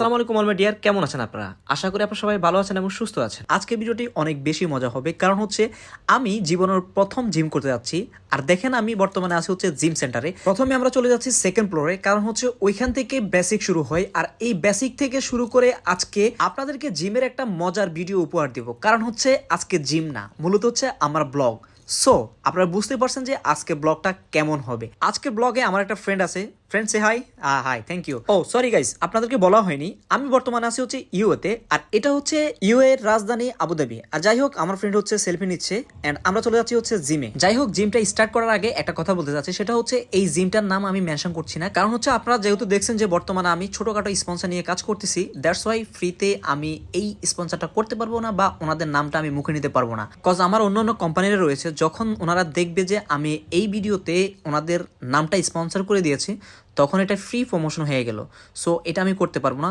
আসসালামু আলাইকুম all my dear, কেমন আছেন আপনারা? আশা করি আপনারা সবাই ভালো আছেন এবং সুস্থ আছেন। আজকে ভিডিওটি অনেক বেশি মজা হবে, কারণ হচ্ছে আমি জীবনের প্রথম জিম করতে যাচ্ছি। আর দেখেন আমি বর্তমানে আছি হচ্ছে জিম সেন্টারে। প্রথমে আমরা চলে যাচ্ছি সেকেন্ড ফ্লোরে, কারণ হচ্ছে ওইখান থেকে বেসিক শুরু হয়। আর এই বেসিক থেকে শুরু করে আজকে আপনাদেরকে জিমের একটা মজার ভিডিও উপহার দিব। কারণ হচ্ছে আজকে জিম না, মূলত হচ্ছে আমার ব্লগ। সো আপনারা বুঝতে পারছেন যে আজকে ব্লগটা কেমন হবে। আজকে ব্লগে আমার একটা ফ্রেন্ড আছে। ফ্রেন্ড সে হাই। Hi, thank you. ও সরি গাইস, আপনাদেরকে বলা হয়নি আমি বর্তমানে আছি হচ্ছে ইউএতে। আর এটা হচ্ছে ইউ এর রাজধানী আবুধাবি। আর যাই হোক, আমার ফ্রেন্ড হচ্ছে সেলফি নিচ্ছে এন্ড আমরা চলে যাচ্ছি হচ্ছে জিমে। যাই হোক, জিমটা স্টার্ট করার আগে একটা কথা বলতে চাচ্ছি, সেটা হচ্ছে এই জিমটার নাম আমি মেনশন করছি না, কারণ হচ্ছে আপনারা যেহেতু দেখছেন যে বর্তমানে আমি ছোটখাটো স্পন্সর নিয়ে কাজ করতেছি, দ্যাটস ওয়াই ফ্রিতে আমি এই স্পন্সরটা করতে পারবো না বা ওনাদের নামটা আমি মুখে নিতে পারবো না। কজ আমার অন্য অন্য কোম্পানিরা রয়েছে, যখন ওনারা দেখবে যে আমি এই ভিডিওতে ওনাদের নামটা স্পন্সর করে দিয়েছি, তখন এটা ফ্রি প্রমোশন হয়ে গেল। সো এটা আমি করতে পারবো না।